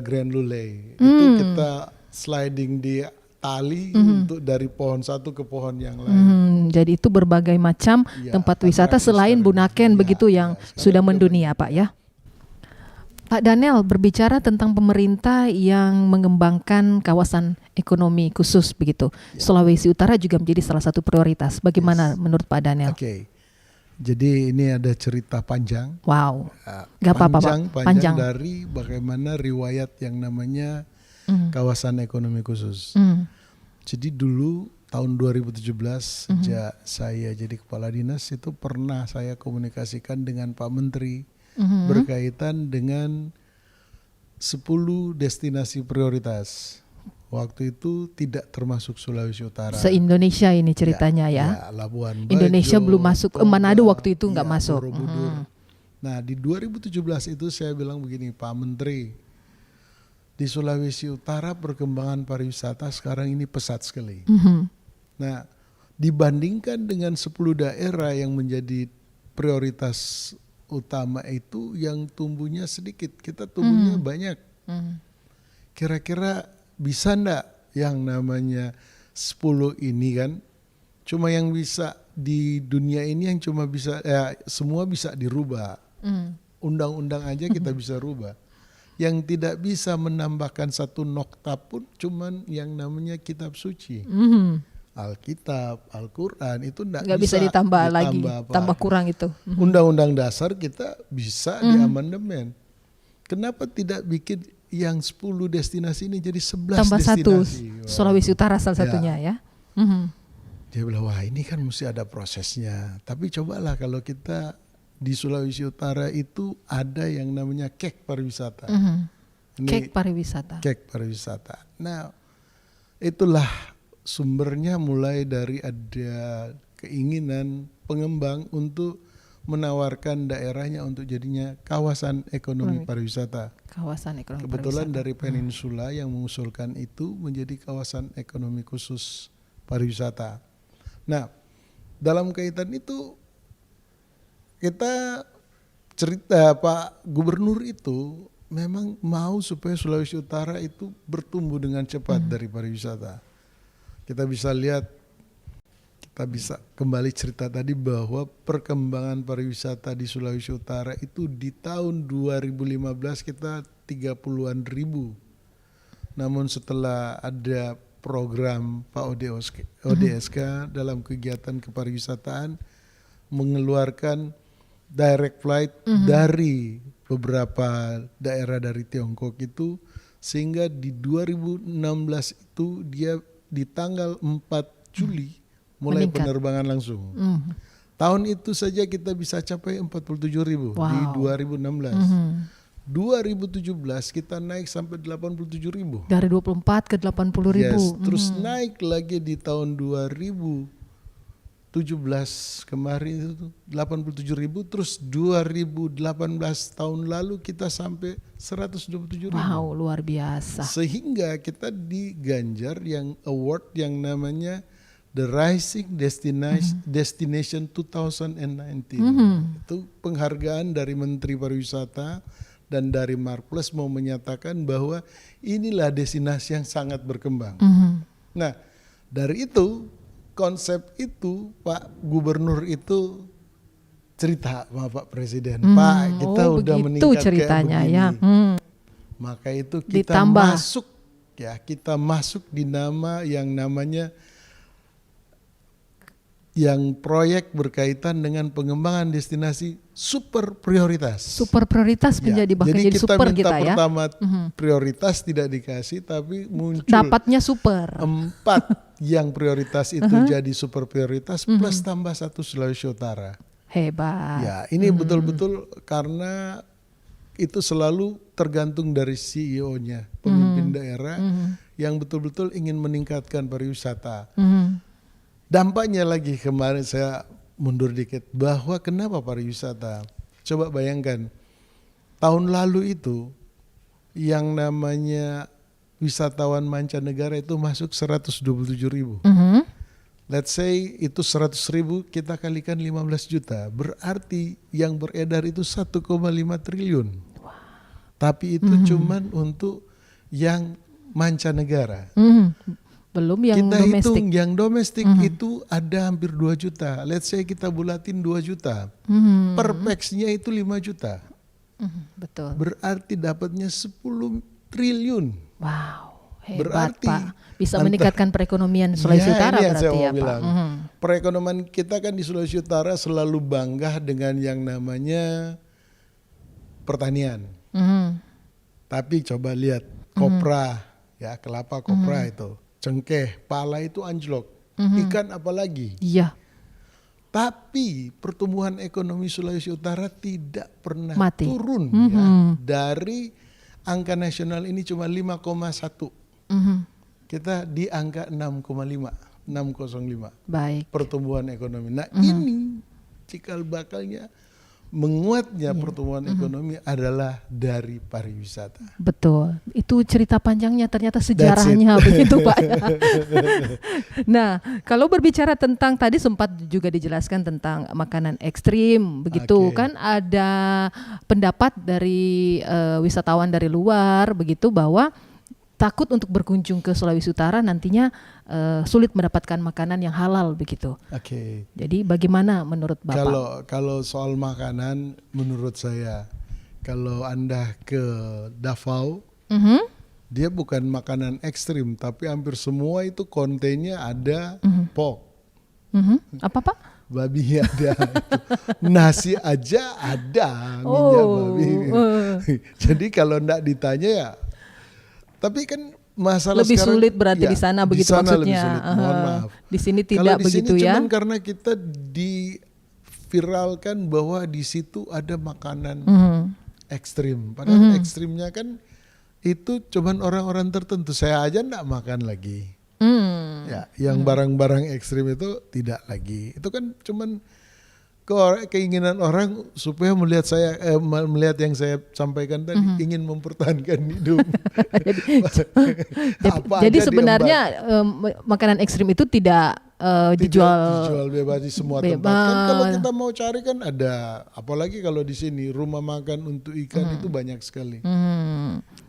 Grand Lule. Itu kita sliding di tali untuk dari pohon satu ke pohon yang lain. Jadi itu berbagai macam Ya, tempat wisata selain Bunaken begitu yang sudah mendunia Pak ya. Pak Daniel, berbicara tentang pemerintah yang mengembangkan kawasan ekonomi khusus begitu. Sulawesi Utara juga menjadi salah satu prioritas. Bagaimana menurut Pak Daniel? Oke. Jadi ini ada cerita panjang. Wow. Gak apa-apa Pak. Panjang dari bagaimana riwayat yang namanya kawasan ekonomi khusus. Jadi dulu tahun 2017 sejak saya jadi kepala dinas itu pernah saya komunikasikan dengan Pak Menteri berkaitan dengan 10 destinasi prioritas. Waktu itu tidak termasuk Sulawesi Utara. Se-Indonesia ini ceritanya ya. Labuan Bajo, Indonesia belum masuk, Toba, Manado waktu itu nggak masuk. Borobudur. Nah di 2017 itu saya bilang begini, Pak Menteri, di Sulawesi Utara perkembangan pariwisata sekarang ini pesat sekali. Nah dibandingkan dengan 10 daerah yang menjadi prioritas utama itu yang tumbuhnya sedikit, kita tumbuhnya banyak. Kira-kira bisa enggak yang namanya 10 ini kan, cuma yang bisa di dunia ini yang cuma bisa, semua bisa dirubah. Undang-undang aja kita bisa rubah. Yang tidak bisa menambahkan satu nokta pun cuman yang namanya kitab suci. Alkitab, Al-Quran itu nggak bisa ditambah lagi, apa. tambah kurang itu. Undang-undang dasar kita bisa diamandemen. Kenapa tidak bikin yang 10 destinasi ini jadi 11 Tambah destinasi? 1, Sulawesi Utara salah satunya ya. Dia bilang, wah ini kan mesti ada prosesnya. Tapi cobalah kalau kita di Sulawesi Utara itu ada yang namanya kek pariwisata. Kek pariwisata. Kek pariwisata. Nah itulah sumbernya, mulai dari ada keinginan pengembang untuk menawarkan daerahnya untuk jadinya kawasan ekonomi pariwisata. Kawasan ekonomi Kebetulan pariwisata. dari Peninsula yang mengusulkan itu menjadi kawasan ekonomi khusus pariwisata. Nah, dalam kaitan itu kita cerita Pak Gubernur itu memang mau supaya Sulawesi Utara itu bertumbuh dengan cepat dari pariwisata. Kita bisa lihat, kita bisa kembali cerita tadi bahwa perkembangan pariwisata di Sulawesi Utara itu di tahun 2015 kita 30-an ribu. Namun setelah ada program Pak ODSK dalam kegiatan kepariwisataan mengeluarkan direct flight dari beberapa daerah dari Tiongkok itu, sehingga di 2016 itu dia di tanggal 4 Juli mulai meningkat. Penerbangan langsung. Tahun itu saja kita bisa capai 47.000 di 2016. 2017 kita naik sampai 87.000. Dari 24 ke 80.000. Yes, terus naik lagi di tahun 2017 kemarin itu 87.000, terus 2018 tahun lalu kita sampai 127.000. Wow, luar biasa. Sehingga kita diganjar yang award yang namanya The Rising Destination 2019. Itu penghargaan dari Menteri Pariwisata dan dari Marples mau menyatakan bahwa inilah destinasi yang sangat berkembang. Nah, dari itu konsep itu Pak Gubernur itu cerita sama Pak Presiden, Pak kita udah meningkat ceritanya kayak begini. ya. Maka itu kita Ditambah. kita masuk di nama yang namanya yang proyek berkaitan dengan pengembangan destinasi super prioritas. Super prioritas menjadi bahkan jadi super kita kita ya. pertama prioritas tidak dikasih, tapi muncul Dapatnya super. 4 yang prioritas itu jadi super prioritas plus tambah 1 Sulawesi Utara. Hebat. Ya, ini betul-betul karena itu selalu tergantung dari CEO-nya, pemimpin daerah yang betul-betul ingin meningkatkan pariwisata. Dampaknya lagi kemarin saya mundur dikit, bahwa kenapa pariwisata? Coba bayangkan, tahun lalu itu yang namanya wisatawan mancanegara itu masuk 127.000. Let's say itu 100.000 kita kalikan 15 juta, berarti yang beredar itu 1,5 triliun. Tapi itu cuman untuk yang mancanegara. Belum yang Kita domestik. hitung yang domestik itu ada hampir 2 juta. Let's say kita bulatin 2 juta. Per pax-nya itu 5 juta. Betul. Berarti dapatnya 10 triliun. Wow, hebat Berarti Pak. Bisa meningkatkan perekonomian Sulawesi Utara ini yang berarti saya ya mau bilang. Pak. Perekonomian kita kan di Sulawesi Utara selalu bangga dengan yang namanya pertanian. Tapi coba lihat kopra, ya kelapa kopra itu, cengkeh, pala itu anjlok. ikan apalagi. Iya, Tapi pertumbuhan ekonomi Sulawesi Utara tidak pernah Mati. turun ya. Dari angka nasional ini cuma 5,1. Kita di angka 6,5 baik. pertumbuhan ekonomi. Nah ini cikal bakalnya menguatnya pertumbuhan ekonomi adalah dari pariwisata. Betul, itu cerita panjangnya ternyata sejarahnya begitu Pak. Nah, kalau berbicara tentang tadi sempat juga dijelaskan tentang makanan ekstrim, begitu Oke. kan ada pendapat dari wisatawan dari luar begitu bahwa takut untuk berkunjung ke Sulawesi Utara nantinya sulit mendapatkan makanan yang halal begitu. Oke. Jadi bagaimana menurut Bapak? Kalau soal makanan, menurut saya, kalau Anda ke Davao, dia bukan makanan ekstrim, tapi hampir semua itu kontennya ada pork, Apa Pak? babi ada, nasi aja ada minyak babi. Jadi kalau enggak ditanya ya, tapi kan masalah Lebih sekarang sulit berarti di sana begitu di sana lebih maksudnya. sulit, mohon maaf. Di sini Kalau tidak di begitu sini ya. cuman karena kita diviralkan bahwa di situ ada makanan ekstrim. Padahal ekstrimnya kan itu cuman orang-orang tertentu. Saya aja enggak makan lagi. Ya, yang barang-barang ekstrim itu tidak lagi. Itu kan cuman keinginan orang supaya melihat saya melihat yang saya sampaikan tadi, ingin mempertahankan hidup. Jadi sebenarnya makanan ekstrim itu tidak dijual bebas di semua bebas. tempat. Kan kalau kita mau cari kan ada, apalagi kalau di sini rumah makan untuk ikan itu banyak sekali.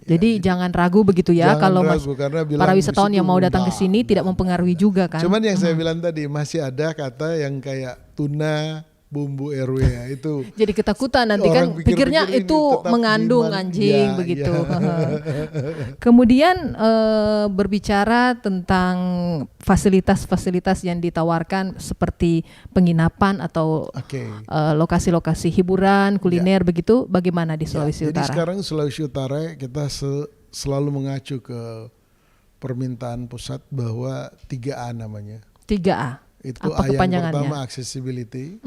Jadi jangan ragu begitu ya Jangan kalau ragu, karena bilang para di wisatawan situ yang mau datang ke enggak, sini tidak mempengaruhi juga kan. Cuman yang saya bilang tadi masih ada kata yang kayak tuna bumbu RW ya, itu. Jadi ketakutan nanti kan Orang pikirnya pikir-pikir ini itu tetap mengandung iman. anjing Ya, begitu. ya. Kemudian berbicara tentang fasilitas-fasilitas yang ditawarkan seperti penginapan atau Oke. lokasi-lokasi hiburan, kuliner begitu, bagaimana di Sulawesi Jadi Utara? sekarang Sulawesi Utara kita selalu mengacu ke permintaan pusat bahwa 3A namanya. 3A. Itu Apa yang kepanjangannya? pertama accessibility,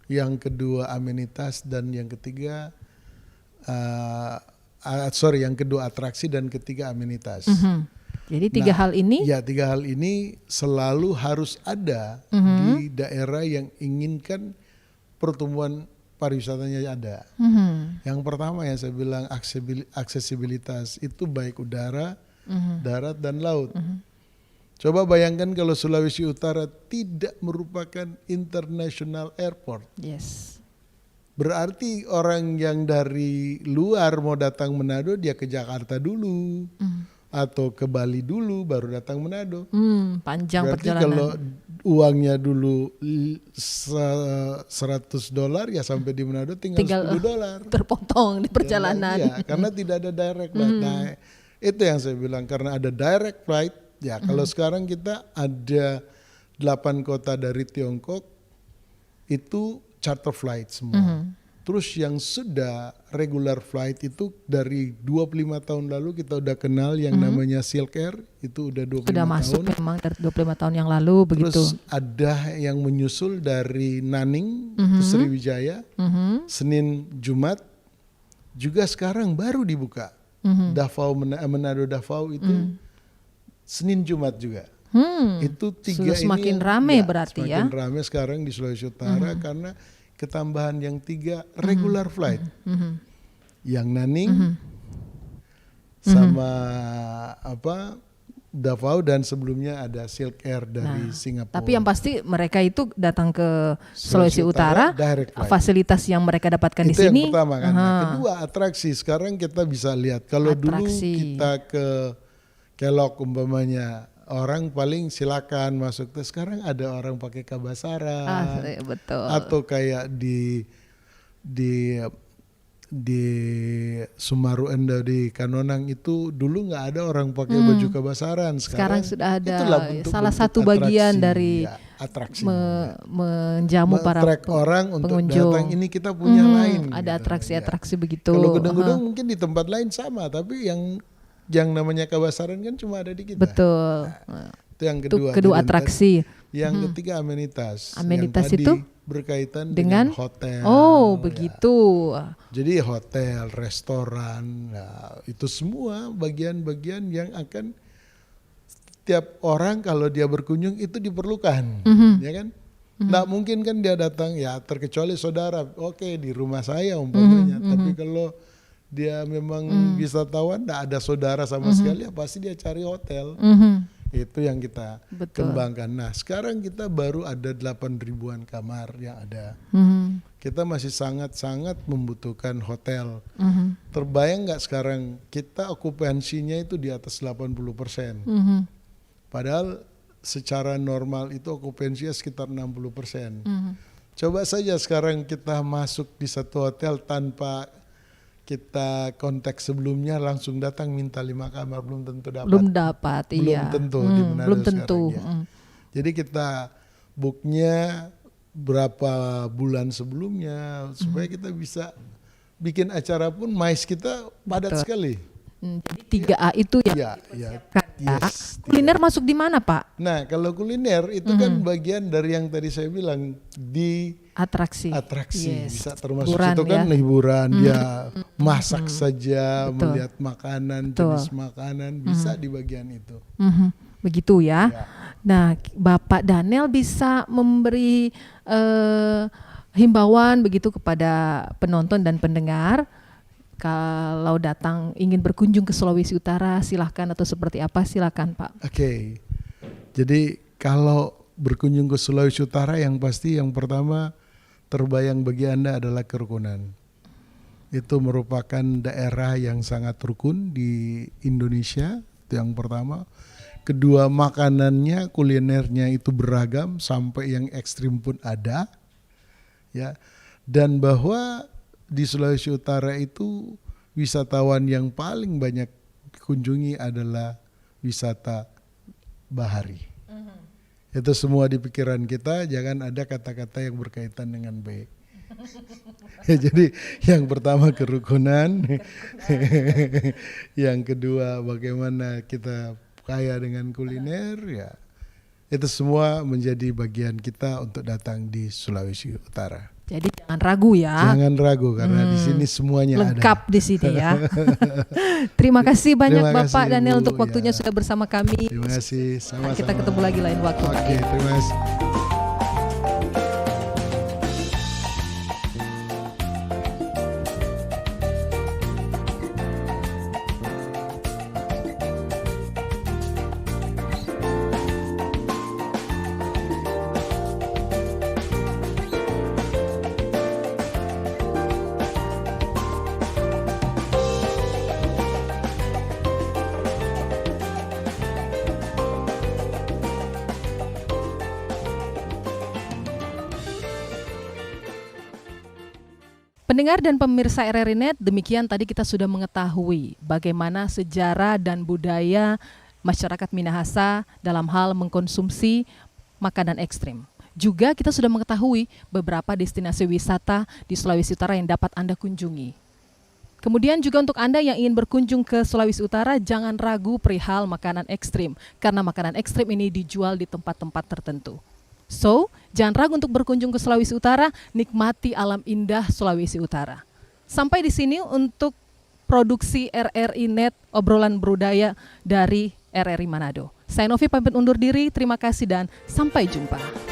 yang kedua amenitas, dan yang ketiga yang kedua atraksi, dan ketiga amenitas. Jadi 3 hal ini Ya, 3 hal ini selalu harus ada di daerah yang inginkan pertumbuhan pariwisatanya ada. Yang pertama yang saya bilang aksesibilitas itu baik udara, darat, dan laut. Coba bayangkan kalau Sulawesi Utara tidak merupakan international airport. yes. Berarti orang yang dari luar mau datang Manado, dia ke Jakarta dulu. Atau ke Bali dulu, baru datang Manado. Panjang Berarti perjalanan. kalau uangnya dulu $100 ya sampai di Manado tinggal $10. Terpotong di perjalanan. Iya, karena tidak ada direct flight. Nah, itu yang saya bilang, karena ada direct flight. Ya, kalau sekarang kita ada 8 kota dari Tiongkok itu charter flight semua. Terus yang sudah regular flight itu dari 25 tahun lalu kita udah kenal yang namanya Silk Air, itu udah 25 Sudah masuk tahun. memang dari 25 tahun yang lalu begitu. Terus ada yang menyusul dari Naning, itu Sriwijaya, Senin Jumat, juga sekarang baru dibuka. Davao, Manado Davao itu Senin Jumat juga. Itu 3 Sudah ini semakin yang- rame berarti ya. Semakin rame sekarang di Sulawesi Utara karena ketambahan yang 3 regular flight. Yang Naning sama Davao, dan sebelumnya ada Silk Air dari Singapura. Tapi yang pasti mereka itu datang ke Sulawesi Utara, direct flight. fasilitas yang mereka dapatkan di Itu sini. yang pertama kan. Nah, kedua atraksi. Sekarang kita bisa lihat kalau dulu Atraksi. kita ke Kelok umpamanya, orang paling silakan masuk. Terus sekarang ada orang pakai kabasaran. Betul. Atau kayak di Sumaru Enda di Kanonang itu dulu nggak ada orang pakai baju kabasaran. Sekarang sudah ada itulah bentuk-bentuk salah satu bagian atraksi, dari ya, atraksi. menjamu para Track orang untuk pengunjung. datang, ini kita punya lain. Ada gitu. atraksi-atraksi begitu. Kalau gedung-gedung mungkin di tempat lain sama, tapi yang namanya kabasaran kan cuma ada di kita. Betul. Itu yang Itu kedua. kedua Jadi atraksi. Yang ketiga amenitas. Amenitas yang tadi itu berkaitan dengan dengan hotel. Oh, ya. begitu. Jadi hotel, restoran, nah, itu semua bagian-bagian yang akan tiap orang kalau dia berkunjung itu diperlukan, ya kan? Nggak mungkin kan dia datang ya terkecuali saudara, oke di rumah saya umpamanya. Tapi kalau dia memang wisatawan, nggak ada saudara sama sekali, ya pasti dia cari hotel. Itu yang kita kembangkan. Nah sekarang kita baru ada 8 ribuan kamar yang ada. Kita masih sangat-sangat membutuhkan hotel. Terbayang nggak sekarang kita okupansinya itu di atas 80%. Padahal secara normal itu okupansinya sekitar 60%. Coba saja sekarang kita masuk di satu hotel tanpa kita kontak sebelumnya langsung datang minta 5 kamar belum tentu dapat. Belum dapat, iya. Belum tentu di Manado belum tentu. sekarang, ya. Jadi kita booknya berapa bulan sebelumnya supaya kita bisa bikin acara pun mais kita padat sekali. Jadi 3A itu yang Ya, dipersiapkan ya. yes. Kuliner masuk di mana, Pak? Nah, kalau kuliner itu kan bagian dari yang tadi saya bilang di Atraksi. atraksi, bisa termasuk Hiburan, itu kan ya. hiburan, dia masak saja, Betul. melihat makanan, jenis makanan, bisa di bagian itu. Begitu ya. Nah, Bapak Daniel bisa memberi himbauan begitu kepada penonton dan pendengar. Kalau datang ingin berkunjung ke Sulawesi Utara, silahkan, atau seperti apa, silahkan Pak. Oke. Jadi kalau berkunjung ke Sulawesi Utara yang pasti yang pertama terbayang bagi Anda adalah kerukunan. Itu merupakan daerah yang sangat rukun di Indonesia, itu yang pertama. Kedua, makanannya, kulinernya itu beragam sampai yang ekstrim pun ada. Ya. Dan bahwa di Sulawesi Utara itu wisatawan yang paling banyak dikunjungi adalah wisata bahari. Itu semua di pikiran kita, jangan ada kata-kata yang berkaitan dengan B. Ya, jadi yang pertama kerukunan, yang kedua bagaimana kita kaya dengan kuliner, ya itu semua menjadi bagian kita untuk datang di Sulawesi Utara. Jadi jangan ragu ya. Jangan ragu karena di sini semuanya Lengkap ada. di sini ya. Terima kasih banyak Terima Bapak kasih, Daniel Bu, untuk waktunya ya. sudah bersama kami. Terima kasih, sama-sama. Kita ketemu lagi lain waktu. Oke, terima kasih. Pendengar dan pemirsa RRI Net, demikian tadi kita sudah mengetahui bagaimana sejarah dan budaya masyarakat Minahasa dalam hal mengkonsumsi makanan ekstrim. Juga kita sudah mengetahui beberapa destinasi wisata di Sulawesi Utara yang dapat Anda kunjungi. Kemudian juga untuk Anda yang ingin berkunjung ke Sulawesi Utara, jangan ragu perihal makanan ekstrim, karena makanan ekstrim ini dijual di tempat-tempat tertentu. So, jangan ragu untuk berkunjung ke Sulawesi Utara, nikmati alam indah Sulawesi Utara. Sampai di sini untuk produksi RRI Net, obrolan budaya dari RRI Manado. Saya Novi pamit undur diri, terima kasih dan sampai jumpa.